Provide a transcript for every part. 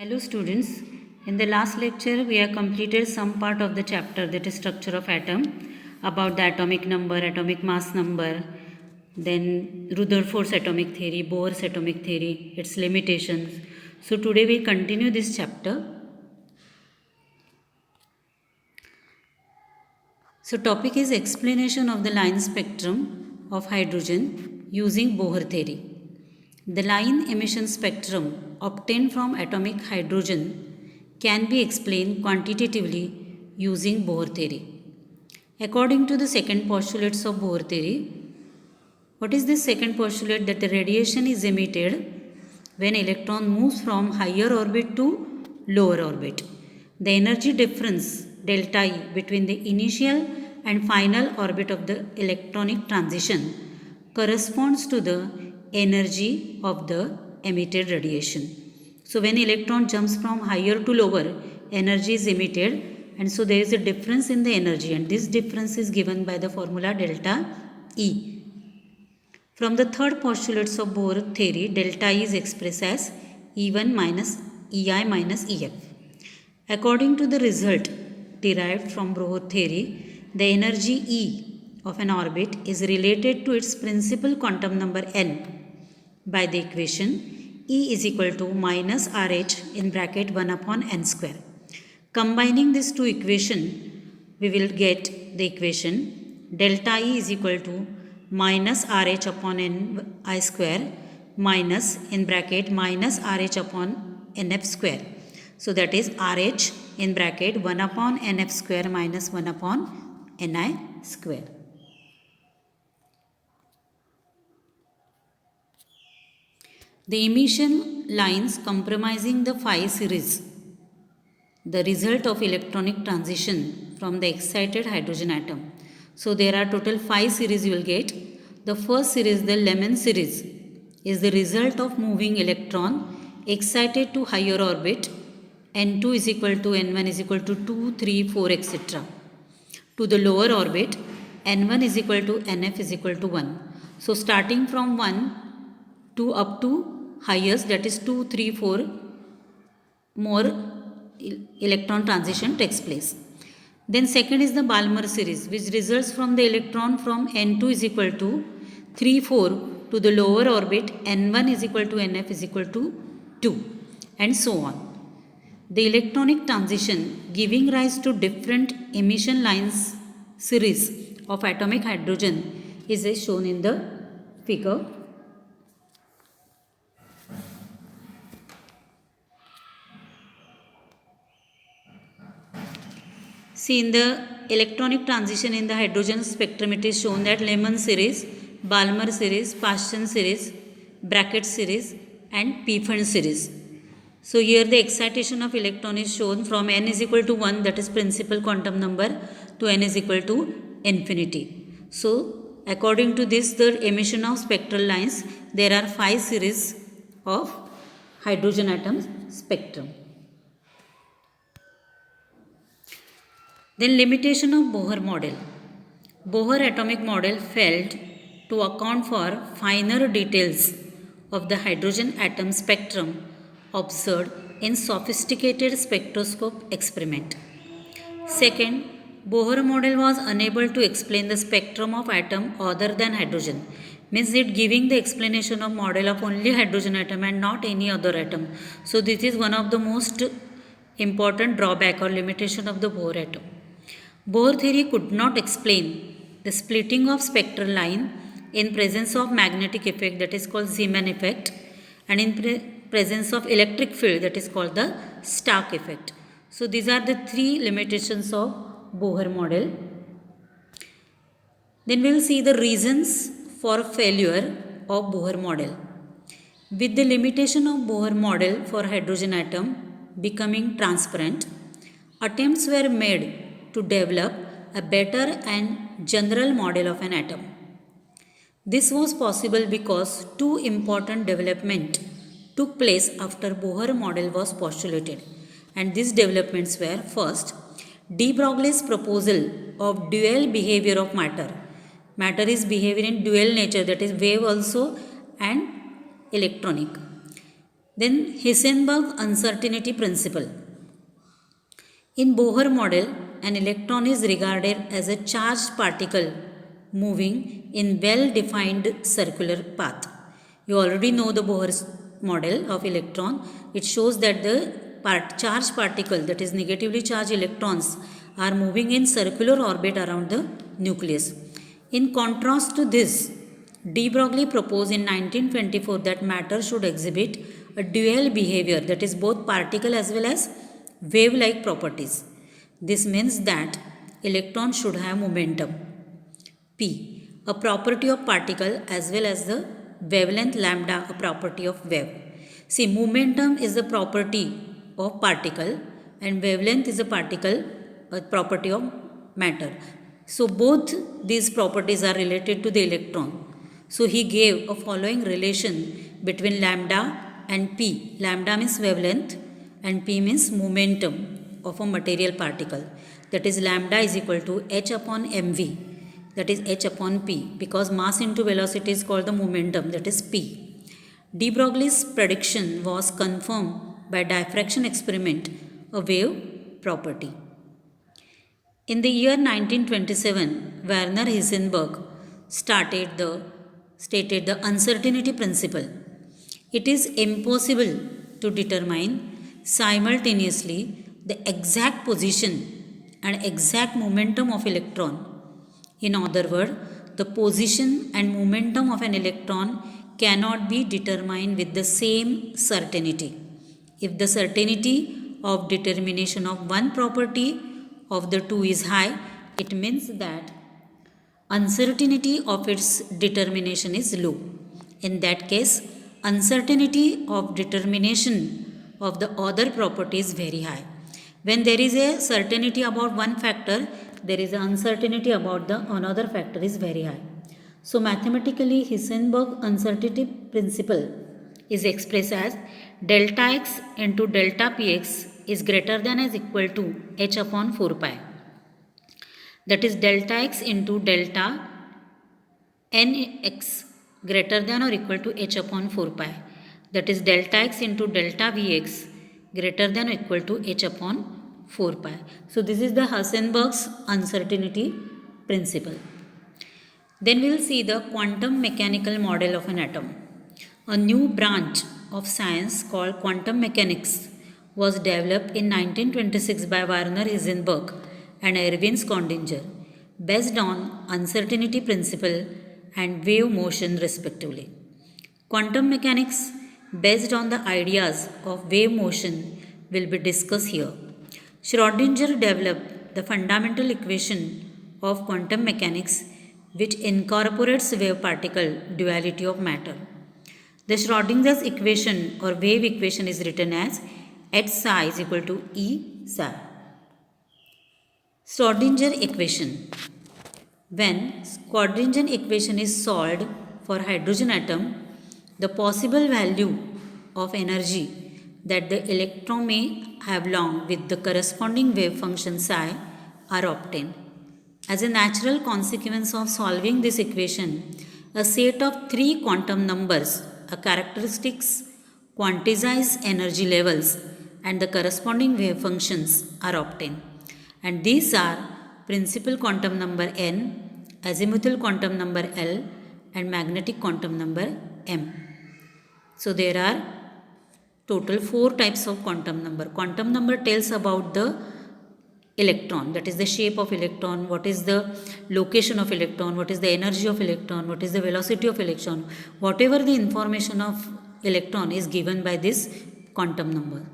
Hello students, in the last lecture we have completed some part of the chapter, that is structure of atom, about the atomic number, atomic mass number, then Rutherford's atomic theory, Bohr's atomic theory, its limitations. So today we continue this chapter. So topic is explanation of the line spectrum of hydrogen using Bohr theory. The line emission spectrum obtained from atomic hydrogen can be explained quantitatively using Bohr theory. According to the second postulates of Bohr theory, what is this second postulate? That the radiation is emitted when electron moves from higher orbit to lower orbit. The energy difference delta E between the initial and final orbit of the electronic transition corresponds to the energy of the emitted radiation. So when electron jumps from higher to lower, energy is emitted, and so there is a difference in the energy, and this difference is given by the formula delta E. From the third postulates of Bohr theory, delta E is expressed as E1 minus EI minus EF. According to the result derived from Bohr theory, the energy E of an orbit is related to its principal quantum number n by the equation E is equal to minus RH in bracket 1 upon n square. Combining these two equations, we will get the equation delta E is equal to minus RH upon n I square minus in bracket minus RH upon nf square. So that is RH in bracket 1 upon nf square minus 1 upon ni square. The emission lines comprising the phi series, the result of electronic transition from the excited hydrogen atom. So there are total 5 series you will get. The first series, the Lemon series, is the result of moving electron excited to higher orbit, n2 is equal to n1 is equal to 2, 3, 4, etc. To the lower orbit, n1 is equal to nf is equal to 1. So starting from 1 to up to highest, that is 2, 3, 4 more electron transition takes place. Then second is the Balmer series, which results from the electron from n2 is equal to 3, 4 to the lower orbit, n1 is equal to nf is equal to 2, and so on. The electronic transition giving rise to different emission lines series of atomic hydrogen is as shown in the figure. See, in the electronic transition in the hydrogen spectrum, it is shown that Lemon series, Balmer series, Paschen series, Brackett series, and Pfund series. So here the excitation of electron is shown from n is equal to 1, that is principal quantum number, to n is equal to infinity. So according to this, the emission of spectral lines, there are 5 series of hydrogen atom spectrum. Then limitation of Bohr model. Bohr atomic model failed to account for finer details of the hydrogen atom spectrum observed in sophisticated spectroscope experiment. Second, Bohr model was unable to explain the spectrum of atom other than hydrogen. Means it giving the explanation of model of only hydrogen atom and not any other atom. So this is one of the most important drawback or limitation of the Bohr atom. Bohr theory could not explain the splitting of spectral line in presence of magnetic effect, that is called Zeeman effect, and in presence of electric field, that is called the Stark effect. So these are the 3 limitations of Bohr model. Then we will see the reasons for failure of Bohr model. With the limitation of Bohr model for hydrogen atom becoming transparent, attempts were made to develop a better and general model of an atom. This was possible because 2 important developments took place after Bohr model was postulated, and these developments were: first, de Broglie's proposal of dual behavior of matter. Matter is behavior in dual nature, that is wave also and electronic. Then Heisenberg uncertainty principle. In Bohr model, an electron is regarded as a charged particle moving in well-defined circular path. You already know the Bohr's model of electron. It shows that the charged particle, that is negatively charged electrons, are moving in circular orbit around the nucleus. In contrast to this, de Broglie proposed in 1924 that matter should exhibit a dual behavior, that is both particle as well as wave-like properties. This means that electron should have momentum p, a property of particle, as well as the wavelength lambda, a property of wave. See, momentum is a property of particle and wavelength is a property of matter. So both these properties are related to the electron. So he gave a following relation between lambda and p. Lambda means wavelength and p means momentum of a material particle. That is, lambda is equal to h upon mv, that is h upon p, because mass into velocity is called the momentum, that is p. De Broglie's prediction was confirmed by diffraction experiment, a wave property. In the year 1927, Werner Heisenberg stated the uncertainty principle. It is impossible to determine simultaneously the exact position and exact momentum of electron. In other words, the position and momentum of an electron cannot be determined with the same certainty. If the certainty of determination of one property of the two is high, it means that uncertainty of its determination is low. In that case, uncertainty of determination of the other property is very high. When there is a certainty about one factor, there is an uncertainty about the another factor is very high. So mathematically, Heisenberg uncertainty principle is expressed as delta x into delta px is greater than or equal to h upon 4 pi. That is, delta x into delta nx greater than or equal to h upon 4 pi. That is, delta x into delta vx greater than or equal to h upon 4 pi. So this is the Heisenberg's uncertainty principle. Then we will see the quantum mechanical model of an atom. A new branch of science called quantum mechanics was developed in 1926 by Werner Heisenberg and Erwin Schrödinger, based on uncertainty principle and wave motion respectively. Quantum mechanics based on the ideas of wave motion will be discussed here. Schrödinger developed the fundamental equation of quantum mechanics, which incorporates wave-particle duality of matter. The Schrödinger's equation or wave equation is written as h psi is equal to E psi. Schrödinger equation. When Schrödinger equation is solved for hydrogen atom, the possible value of energy that the electron may have along with the corresponding wave function psi are obtained. As a natural consequence of solving this equation, a set of 3 quantum numbers, characteristics, quantized energy levels, and the corresponding wave functions are obtained. And these are principal quantum number n, azimuthal quantum number L, and magnetic quantum number m. So there are total 4 types of quantum number. Quantum number tells about the electron, that is the shape of electron, what is the location of electron, what is the energy of electron, what is the velocity of electron. Whatever the information of electron is given by this quantum number.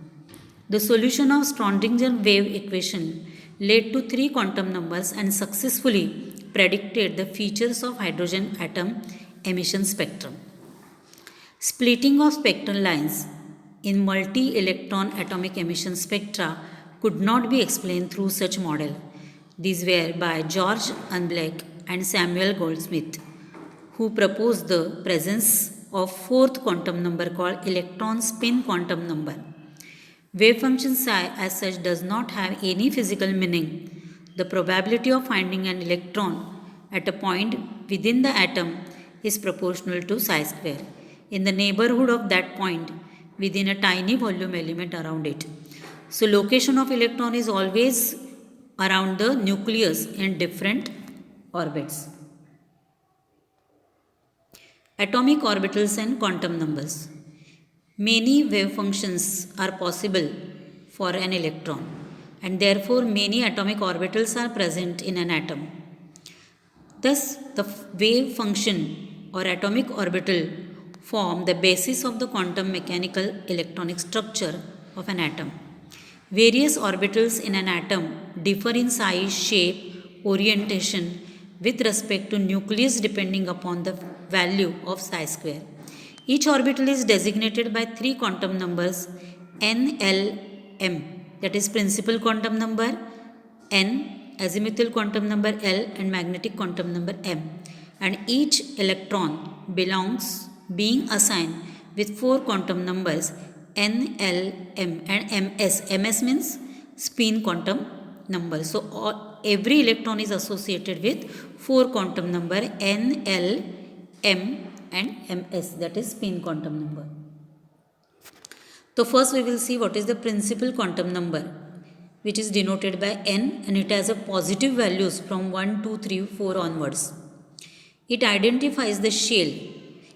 The solution of Schrödinger wave equation led to 3 quantum numbers and successfully predicted the features of hydrogen atom emission spectrum. Splitting of spectral lines in multi-electron atomic emission spectra could not be explained through such model. These were by George Unblack and Samuel Goldsmith, who proposed the presence of 4th quantum number called electron spin quantum number. Wave function psi as such does not have any physical meaning. The probability of finding an electron at a point within the atom is proportional to psi square. In the neighborhood of that point, within a tiny volume element around it. So location of electron is always around the nucleus in different orbits. Atomic orbitals and quantum numbers. Many wave functions are possible for an electron, and therefore many atomic orbitals are present in an atom. Thus, the wave function or atomic orbital form the basis of the quantum mechanical electronic structure of an atom. Various orbitals in an atom differ in size, shape, orientation with respect to nucleus depending upon the value of psi square. Each orbital is designated by three quantum numbers n, l, m, that is principal quantum number n, azimuthal quantum number L, and magnetic quantum number m, and each electron belongs being assigned with four quantum numbers n, l, m, and ms. Ms means spin quantum number. So every electron is associated with four quantum number n, l, m, and ms, that is spin quantum number. So first we will see what is the principal quantum number, which is denoted by n, and it has a positive values from 1, 2, 3, 4 onwards. It identifies the shell.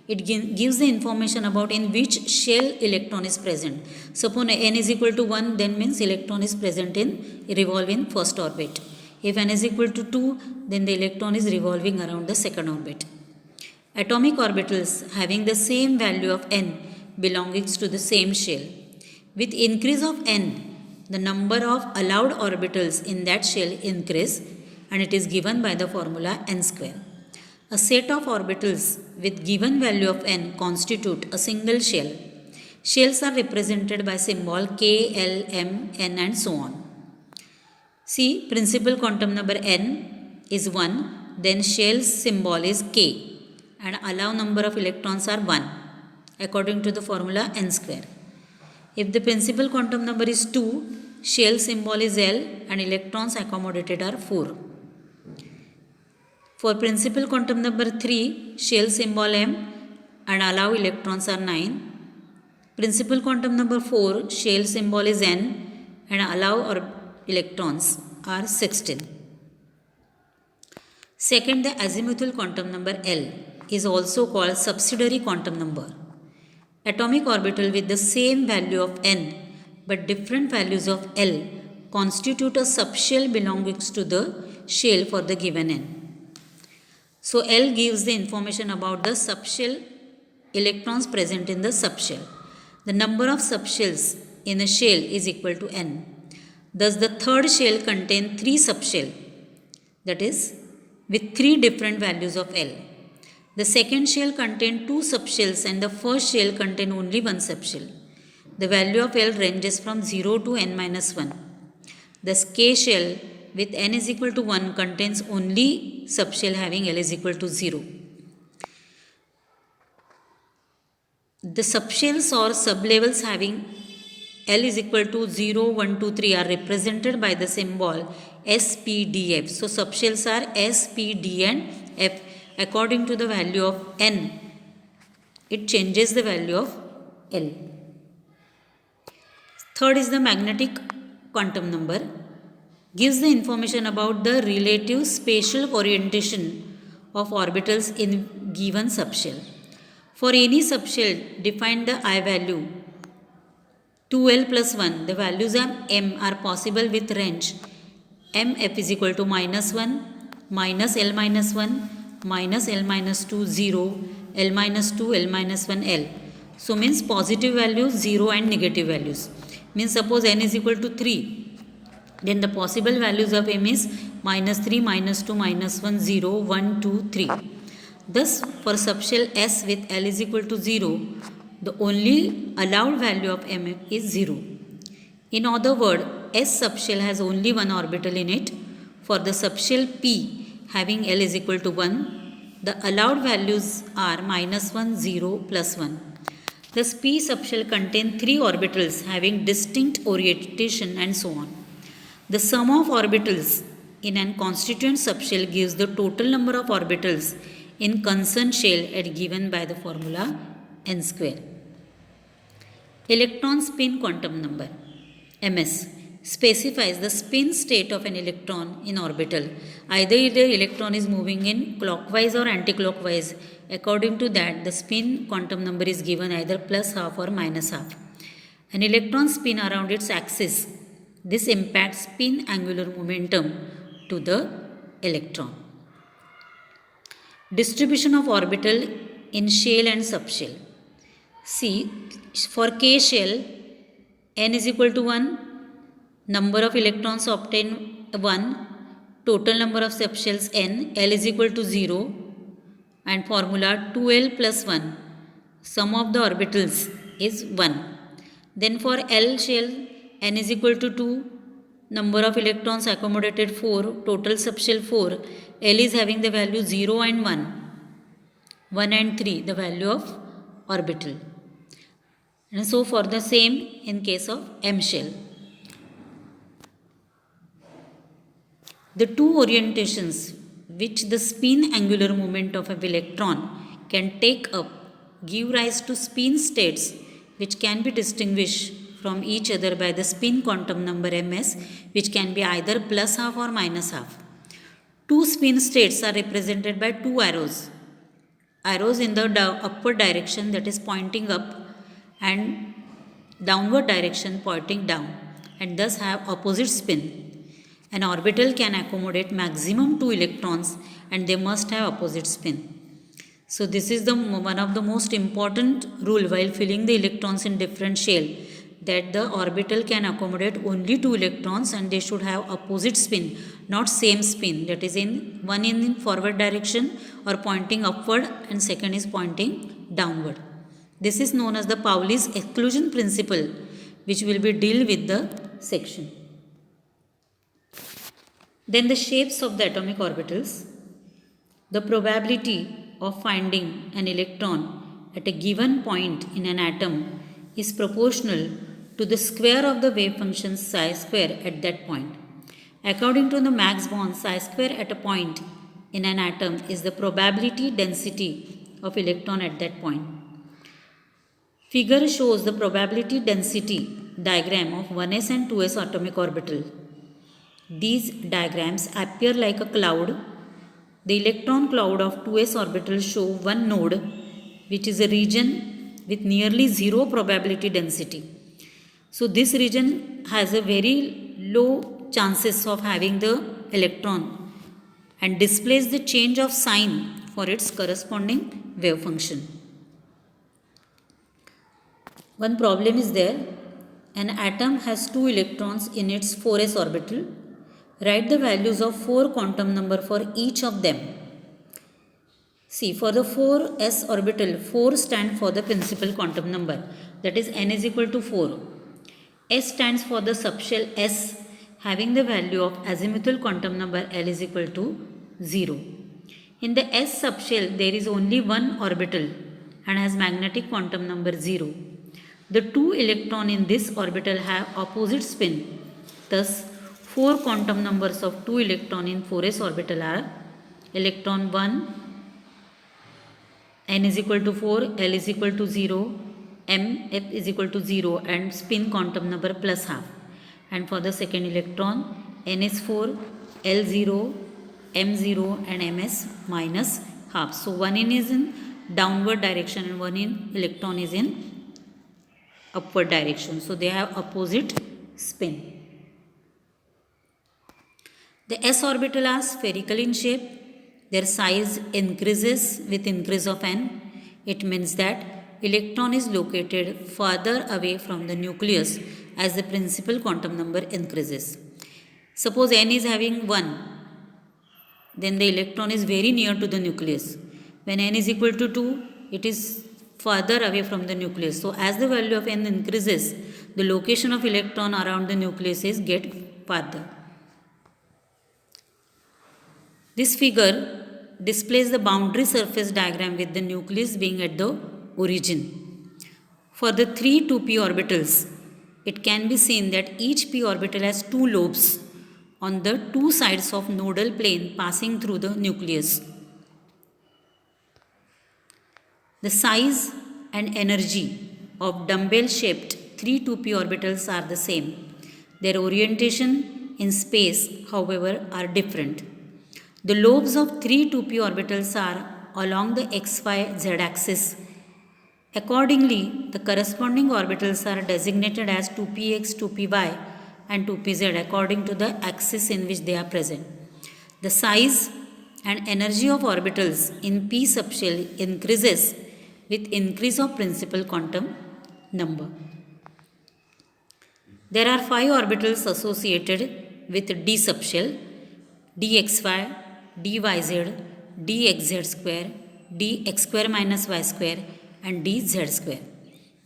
It gives the information about in which shell electron is present. Suppose n is equal to 1, then means electron is present in revolving first orbit. If n is equal to 2, then the electron is revolving around the second orbit. Atomic orbitals having the same value of n belongs to the same shell. With increase of n, the number of allowed orbitals in that shell increase, and it is given by the formula n square. A set of orbitals with given value of n constitute a single shell. Shells are represented by symbol k, l, m, n, and so on. See, principal quantum number n is 1, then shell's symbol is k, and allowed number of electrons are 1 according to the formula n square. If the principal quantum number is 2, shell symbol is L, and electrons accommodated are 4. For principal quantum number 3, shell symbol M, and allow electrons are 9. Principal quantum number 4, shell symbol is N, and allow electrons are 16. Second, the azimuthal quantum number L is also called subsidiary quantum number. Atomic orbital with the same value of n but different values of L constitute a subshell belonging to the shell for the given n. So L gives the information about the subshell electrons present in the subshell. The number of subshells in a shell is equal to n. Thus the third shell contains 3 subshells, that is with 3 different values of L. The second shell contains 2 subshells and the first shell contains only 1 subshell. The value of L ranges from 0 to n minus 1. Thus K shell with n is equal to 1 contains only subshell having L is equal to 0. The subshells or sublevels having L is equal to 0, 1, 2, 3 are represented by the symbol S, P, D, F. So subshells are S, P, D, and F. According to the value of n, it changes the value of L. Third is the magnetic quantum number. Gives the information about the relative spatial orientation of orbitals in given subshell. For any subshell, define the I value 2L plus 1. The values of M are possible with range MF is equal to minus 1, minus L minus 1, minus L minus 2, 0, L minus 2, L minus 1, L. So means positive values 0 and negative values. Means suppose n is equal to 3. Then the possible values of M is minus 3, minus 2, minus 1, 0, 1, 2, 3. Thus for subshell S with L is equal to 0, the only allowed value of M is 0. In other words, S subshell has only one orbital in it. For the subshell P having L is equal to 1, the allowed values are minus 1, 0, plus 1. Thus P subshell contains 3 orbitals having distinct orientation and so on. The sum of orbitals in an constituent subshell gives the total number of orbitals in concerned shell as given by the formula n square. Electron spin quantum number ms specifies the spin state of an electron in orbital. Either the electron is moving in clockwise or anticlockwise. According to that, the spin quantum number is given either plus half or minus half. An electron spin around its axis. This impacts spin angular momentum to the electron. Distribution of orbital in shell and subshell. See, for K shell, n is equal to 1, number of electrons obtained 1, total number of subshells n, L is equal to 0, and formula 2L plus 1, sum of the orbitals is 1. Then for L shell, n is equal to 2, number of electrons accommodated 4, total subshell 4, L is having the value 0 and 1 and 3, the value of orbital. And so for the same in case of M shell. The two orientations which the spin angular moment of an electron can take up give rise to spin states which can be distinguished from each other by the spin quantum number ms, which can be either plus half or minus half. Two spin states are represented by two arrows. Arrows in the upward direction, that is pointing up, and downward direction pointing down, and thus have opposite spin. An orbital can accommodate maximum 2 electrons and they must have opposite spin. So this is one of the most important rule while filling the electrons in different shell, that the orbital can accommodate only 2 electrons and they should have opposite spin, not same spin, that is one in forward direction or pointing upward and second is pointing downward. This is known as the Pauli's exclusion principle, which will be deal with the section. Then the shapes of the atomic orbitals. The probability of finding an electron at a given point in an atom is proportional to the square of the wave function psi square at that point. According to the Max Born, psi square at a point in an atom is the probability density of electron at that point. Figure shows the probability density diagram of 1s and 2s atomic orbital. These diagrams appear like a cloud. The electron cloud of 2s orbital show one node, which is a region with nearly zero probability density. So this region has a very low chances of having the electron and displays the change of sign for its corresponding wave function. One problem is there. An atom has 2 electrons in its 4s orbital. Write the values of 4 quantum number for each of them. See, for the 4s orbital, 4 stand for the principal quantum number, that is n is equal to 4. S stands for the subshell S having the value of azimuthal quantum number L is equal to 0. In the S subshell, there is only one orbital and has magnetic quantum number 0. The 2 electrons in this orbital have opposite spin. Thus, 4 quantum numbers of 2 electrons in 4s orbital are electron 1, n is equal to 4, L is equal to 0, m f is equal to 0 and spin quantum number plus half. And for the second electron, n is 4, L 0, m 0 and ms minus half. So one is in downward direction and one electron is in upward direction. So they have opposite spin. The s orbital are spherical in shape. Their size increases with increase of n. It means that electron is located farther away from the nucleus as the principal quantum number increases. Suppose n is having 1, then the electron is very near to the nucleus. When n is equal to 2, it is farther away from the nucleus. So as the value of n increases, the location of electron around the nucleus is get farther. This figure displays the boundary surface diagram with the nucleus being at the origin. For the 3 2p orbitals, it can be seen that each p orbital has 2 lobes on the 2 sides of nodal plane passing through the nucleus. The size and energy of dumbbell shaped 3 2p orbitals are the same. Their orientation in space, however, are different. The lobes of 3 2p orbitals are along the xy z axis. Accordingly, the corresponding orbitals are designated as 2px, 2py, and 2pz according to the axis in which they are present. The size and energy of orbitals in p subshell increases with increase of principal quantum number. There are 5 orbitals associated with d subshell: dxy, dyz, dxz square, dx square minus y square, and dz square.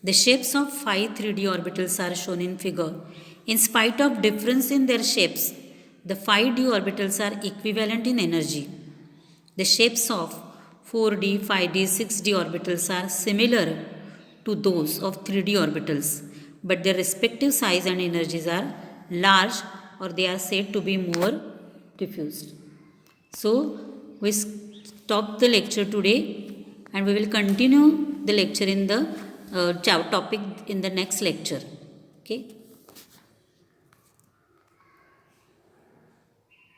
The shapes of 5 3D orbitals are shown in figure. In spite of difference in their shapes, the 5D orbitals are equivalent in energy. The shapes of 4D, 5D, 6D orbitals are similar to those of 3D orbitals, but their respective size and energies are large, or they are said to be more diffused. So, we stop the lecture today and we will continue the lecture in the topic in the next lecture. Okay.